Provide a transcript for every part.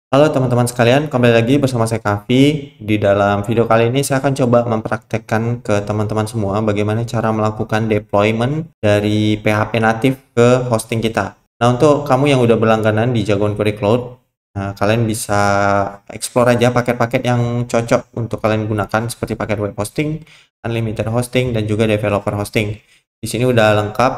Halo teman-teman sekalian, kembali lagi bersama saya Kavi. Di dalam video kali ini saya akan coba mempraktekkan ke teman-teman semua bagaimana cara melakukan deployment dari PHP natif ke hosting kita. Nah, untuk kamu yang udah berlangganan di Jagoan Query Cloud, kalian bisa explore aja paket-paket yang cocok untuk kalian gunakan seperti paket web hosting, unlimited hosting, dan juga developer hosting. Di sini udah lengkap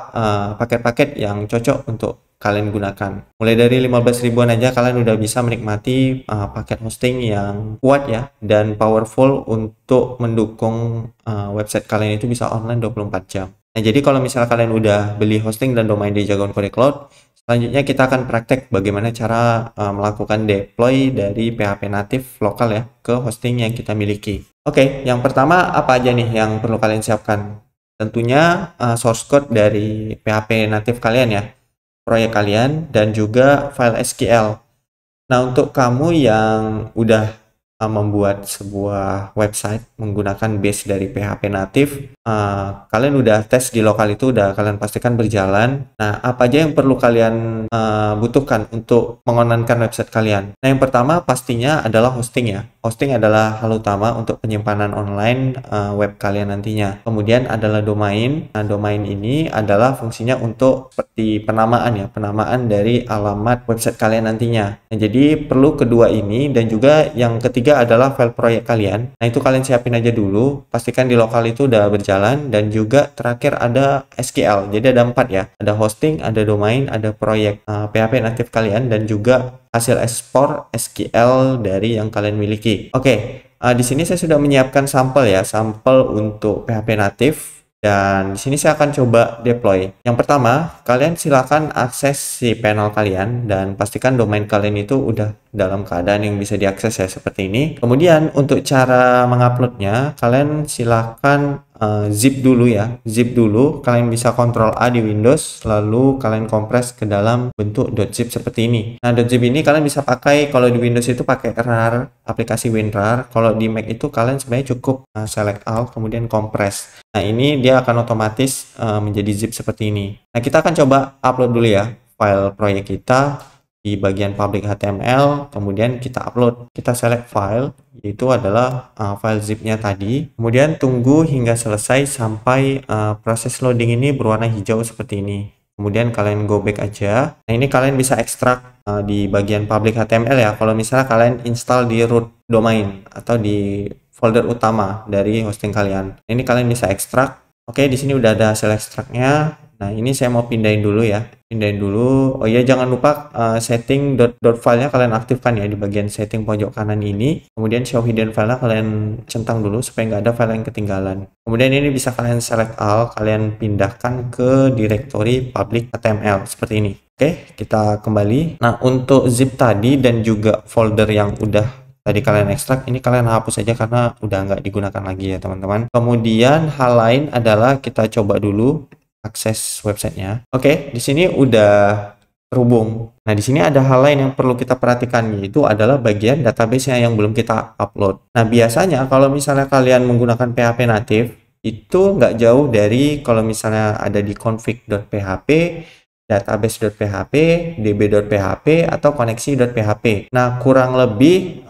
paket-paket yang cocok untuk kalian gunakan. Mulai dari 15 ribuan aja kalian udah bisa menikmati paket hosting yang kuat ya dan powerful untuk mendukung website kalian itu bisa online 24 jam. Nah, jadi kalau misalnya kalian udah beli hosting dan domain di Jagoan Query Cloud, selanjutnya kita akan praktek bagaimana cara melakukan deploy dari PHP natif lokal ya ke hosting yang kita miliki. Oke, yang pertama apa aja nih yang perlu kalian siapkan? Tentunya source code dari PHP natif kalian ya, proyek kalian, dan juga file SQL. Nah, untuk kamu yang udah membuat sebuah website menggunakan base dari PHP natif, kalian udah tes di lokal itu udah kalian pastikan berjalan. Nah, apa aja yang perlu kalian butuhkan untuk mengonankan website kalian? Nah, yang pertama pastinya adalah hosting ya. Hosting adalah hal utama untuk penyimpanan online web kalian nantinya. Kemudian adalah domain. Nah, domain ini adalah fungsinya untuk seperti penamaan ya, penamaan dari alamat website kalian nantinya. Nah, jadi perlu kedua ini, dan juga yang ketiga adalah file proyek kalian. Nah, itu kalian siapin aja dulu, pastikan di lokal itu udah berjalan, dan juga terakhir ada SQL. Jadi ada 4 ya, ada hosting, ada domain, ada proyek PHP natif kalian, dan juga hasil ekspor SQL dari yang kalian miliki. Oke, di sini saya sudah menyiapkan sampel ya, sampel untuk PHP natif. Dan di sini saya akan coba deploy. Yang pertama, kalian silakan akses si panel kalian dan pastikan domain kalian itu udah dalam keadaan yang bisa diakses ya, seperti ini. Kemudian untuk cara menguploadnya, kalian silakan zip dulu ya. Zip dulu, kalian bisa Ctrl A di Windows, lalu kalian kompres ke dalam bentuk .zip seperti ini. Nah, .zip ini kalian bisa pakai kalau di Windows itu pakai RAR, aplikasi WinRAR. Kalau di Mac itu kalian sebenarnya cukup select Alt, kemudian kompres. Nah, ini dia akan otomatis menjadi zip seperti ini. Nah, kita akan coba upload dulu ya file proyek kita di bagian public HTML, kemudian kita upload. Kita select file, yaitu adalah file zipnya tadi. Kemudian tunggu hingga selesai sampai proses loading ini berwarna hijau seperti ini. Kemudian kalian go back aja. Nah, ini kalian bisa ekstrak di bagian public HTML ya. Kalau misalnya kalian install di root domain atau di folder utama dari hosting kalian. Ini kalian bisa ekstrak. Oke, di sini udah ada hasil ekstraknya. Nah, ini saya mau pindahin dulu ya. Pindahin dulu. Oh iya, jangan lupa setting .filenya kalian aktifkan ya di bagian setting pojok kanan ini. Kemudian show hidden filenya kalian centang dulu supaya nggak ada file yang ketinggalan. Kemudian ini bisa kalian select all, kalian pindahkan ke directory public HTML seperti ini. Oke, kita kembali. Nah, untuk zip tadi dan juga folder yang udah tadi kalian ekstrak, ini kalian hapus saja karena udah nggak digunakan lagi ya teman-teman. Kemudian hal lain adalah kita coba dulu akses websitenya. Oke, di sini udah terhubung. Nah, di sini ada hal lain yang perlu kita perhatikan, yaitu adalah bagian database-nya yang belum kita upload. Nah, biasanya kalau misalnya kalian menggunakan PHP natif, itu nggak jauh dari kalau misalnya ada di config.php, database.php, db.php, atau koneksi.php. Nah, kurang lebih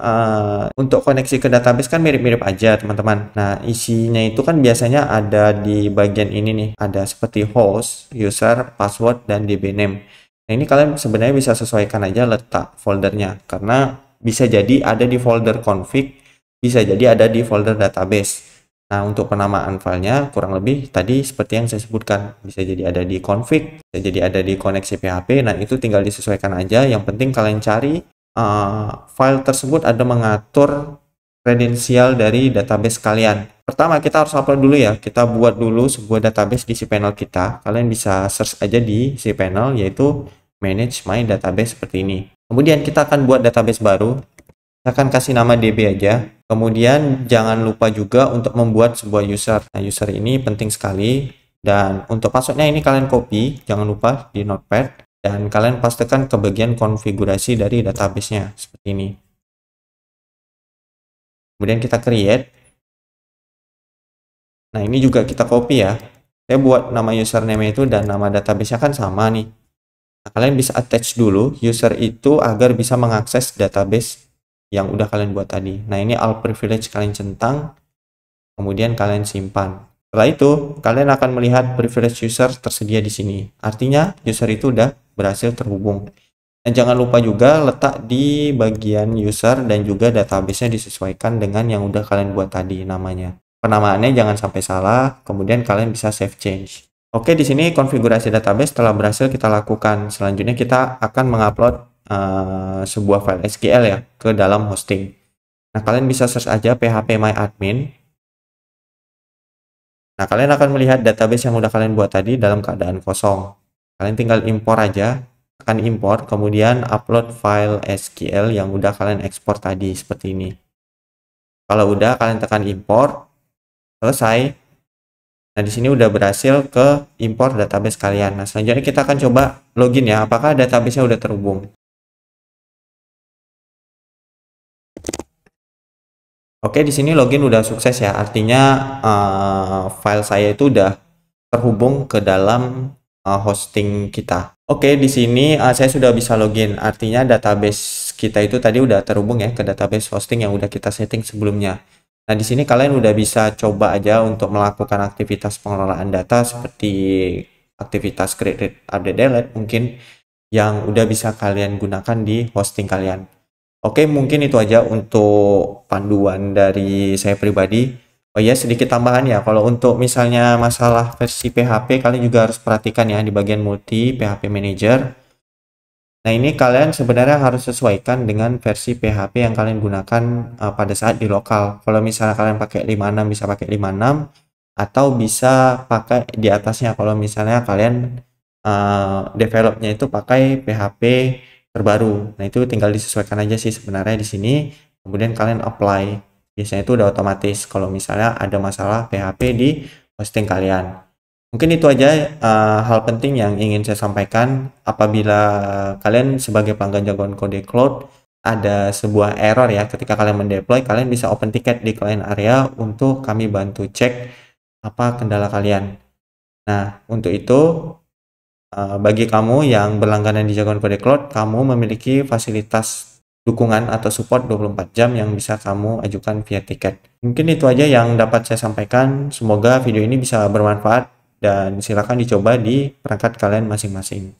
untuk koneksi ke database kan mirip-mirip aja, teman-teman. Nah, isinya itu kan biasanya ada di bagian ini nih. Ada seperti host, user, password, dan dbname. Nah, ini kalian sebenarnya bisa sesuaikan aja letak foldernya. Karena bisa jadi ada di folder config, bisa jadi ada di folder database. Nah, untuk penamaan filenya kurang lebih tadi seperti yang saya sebutkan. Bisa jadi ada di config, bisa jadi ada di koneksi PHP. Nah, itu tinggal disesuaikan aja. Yang penting kalian cari file tersebut ada mengatur kredensial dari database kalian. Pertama, kita harus upload dulu ya. Kita buat dulu sebuah database di cPanel kita. Kalian bisa search aja di cPanel, yaitu manage my database seperti ini. Kemudian kita akan buat database baru. Saya akan kasih nama DB aja. Kemudian jangan lupa juga untuk membuat sebuah user. Nah, user ini penting sekali. Dan untuk passwordnya ini kalian copy, jangan lupa di notepad. Dan kalian pastikan ke bagian konfigurasi dari database-nya, seperti ini. Kemudian kita create. Nah, ini juga kita copy ya. Saya buat nama username itu dan nama database-nya kan sama nih. Nah, kalian bisa attach dulu user itu agar bisa mengakses database yang udah kalian buat tadi. Nah, ini all privilege kalian centang, kemudian kalian simpan. Setelah itu, kalian akan melihat privilege user tersedia di sini. Artinya, user itu udah berhasil terhubung. Dan jangan lupa juga letak di bagian user dan juga database-nya disesuaikan dengan yang udah kalian buat tadi namanya. Penamaannya jangan sampai salah, kemudian kalian bisa save change. Oke, di sini konfigurasi database telah berhasil kita lakukan. Selanjutnya kita akan mengupload sebuah file SQL ya ke dalam hosting. Nah, kalian bisa search aja phpMyAdmin. Nah, kalian akan melihat database yang udah kalian buat tadi dalam keadaan kosong. Kalian tinggal impor aja, tekan import, kemudian upload file SQL yang udah kalian ekspor tadi seperti ini. Kalau udah, kalian tekan import, selesai. Nah, di sini udah berhasil ke import database kalian. Nah, selanjutnya kita akan coba login ya, apakah database-nya udah terhubung. Oke, di sini login udah sukses ya, artinya file saya itu udah terhubung ke dalam hosting kita. Oke, di sini saya sudah bisa login, artinya database kita itu tadi udah terhubung ya ke database hosting yang udah kita setting sebelumnya. Nah, di sini kalian udah bisa coba aja untuk melakukan aktivitas pengelolaan data seperti aktivitas create, read, update, delete mungkin yang udah bisa kalian gunakan di hosting kalian. Oke, mungkin itu aja untuk panduan dari saya pribadi. Oh ya, sedikit tambahan ya, kalau untuk misalnya masalah versi PHP, kalian juga harus perhatikan ya di bagian multi PHP Manager. Nah, ini kalian sebenarnya harus sesuaikan dengan versi PHP yang kalian gunakan pada saat di lokal. Kalau misalnya kalian pakai 56, bisa pakai 56, atau bisa pakai di atasnya kalau misalnya kalian developnya itu pakai PHP terbaru. Nah, itu tinggal disesuaikan aja sih sebenarnya di sini. Kemudian kalian apply. Biasanya itu udah otomatis kalau misalnya ada masalah PHP di hosting kalian. Mungkin itu aja hal penting yang ingin saya sampaikan. Apabila kalian sebagai pelanggan jagoan kode cloud ada sebuah error ya ketika kalian mendeploy, kalian bisa open ticket di client area untuk kami bantu cek apa kendala kalian. Nah, untuk itu bagi kamu yang berlangganan di jagoan kode cloud, kamu memiliki fasilitas dukungan atau support 24 jam yang bisa kamu ajukan via tiket. Mungkin itu aja yang dapat saya sampaikan. Semoga video ini bisa bermanfaat dan silakan dicoba di perangkat kalian masing-masing.